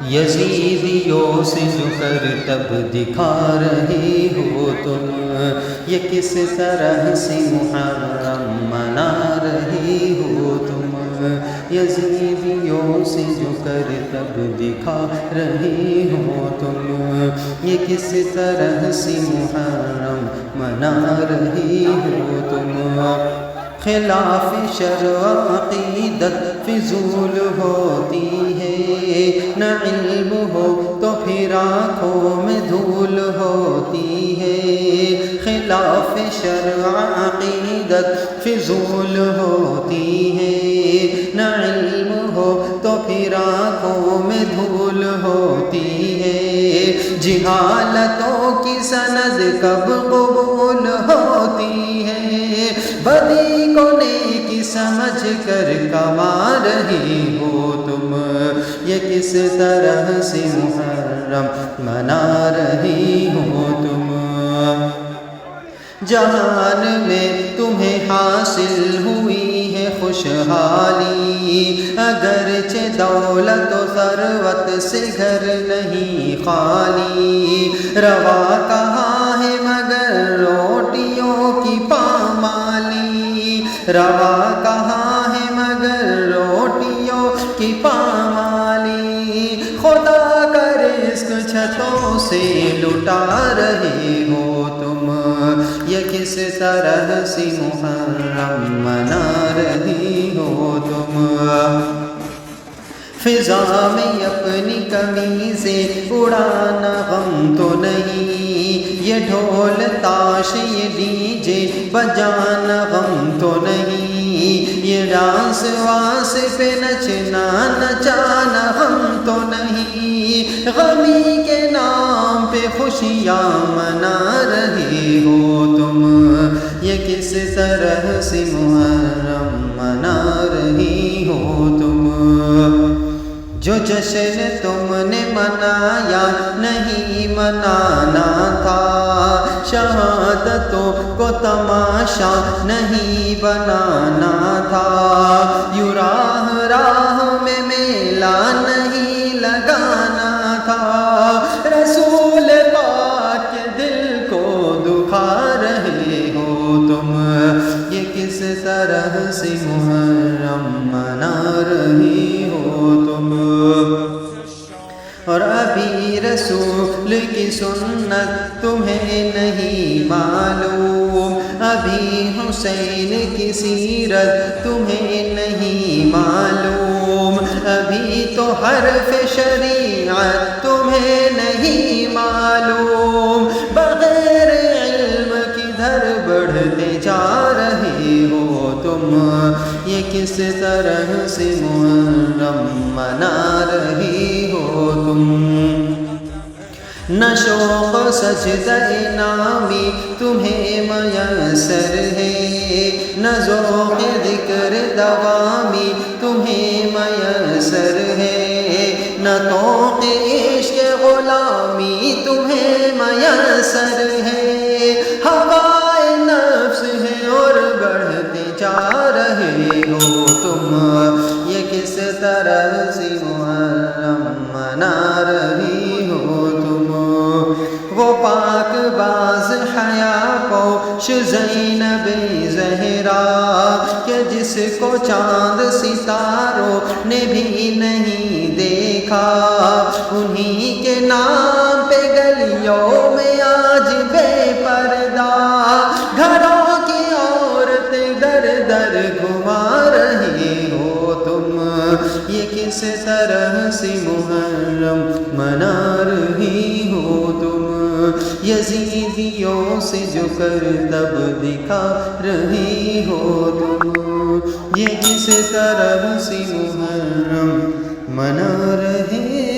یزیدیوں سے جو کرتب دکھا رہے ہو تم، یہ کس طرح سے محرم منا رہے ہو تم، یزیدیوں سے جو کرتب دکھا رہے ہو تم، یہ کس طرح سے محرم منا رہے ہو تم، خلاف شرع عقیدت فضول ہوتی ہے، نہ علم ہو تو پھر آنکھوں میں دھول ہوتی ہے، خلاف شرع عقیدت فضول ہوتی ہے، نہ علم ہو تو پھر آنکھوں میں دھول ہوتی ہے، جہالتوں کی سند کب قبول ہوتی ہے، بدی کو نیکی سمجھ کر کما رہی ہو تم، یہ کس طرح سے محرم منا رہی ہو تم، جہان میں تمہیں حاصل ہوئی ہے خوشحالی، اگرچہ دولت و ثروت سے گھر نہیں خالی، روا کہاں ہے مگر روٹیوں کی پامالی، روا کہاں ہے مگر روٹیوں کی پامالی، خدا کا رزق چھتوں سے لٹا رہے ہو تم، یہ کس طرح سے محرم منا رہی ہو تم، فضا میں اپنی قمیضیں اڑانا غم تو نہیں، یہ ڈھول تاش یہ ڈی جے بجانا غم تو نہیں، یہ ڈانس واس پہ نچنا نچانا غم تو نہیں، غمی کے نام پہ خوشیاں منا رہے ہو تم، یہ کس طرح سے محرم منا رہی ہو تم، جو جشن تم نے منایا نہیں منانا تھا، شہادتوں کو تماشا نہیں بنانا تھا، یوں راہ راہ میں میلہ نہیں لگانا تھا، رسول پاک کے دل کو دکھا رہے ہو تم، یہ کس طرح سے محرم منا رہی ہو تم، اور ابھی رسول کی سنت تمہیں نہیں معلوم، ابھی حسین کی سیرت تمہیں نہیں معلوم، ابھی تو حرف شریعت تمہیں نہیں معلوم، بغیر علم کدھر بڑھتے جا رہے ہو تم، یہ کس طرح سے محرم منا رہی ہو تم، نہ شوق سجدہ نامی تمہیں میسر ہے، نہ ذوق ذکر دوامی تمہیں میسر ہے، نہ طوق عشق غلامی تمہیں میسر ہے، ہوائے نفس ہے اور بڑھتے جا رہے ہو تم، یہ کس طرح سے محرم منا رہی ہو تم، وہ پاک باز حیا پوش زینب زہرا کہ جس کو چاند ستاروں نے بھی نہیں دیکھا، انہی کے نام پہ گلیوں میں آج بے پردہ گھروں کی عورتیں در در گھما رہی ہو تم، یہ کس طرح سے محرم منا رہی ہو تم، یزیدیوں سے جو کرتب دکھا رہی ہو تم، یہ کس طرح سے محرم منا رہے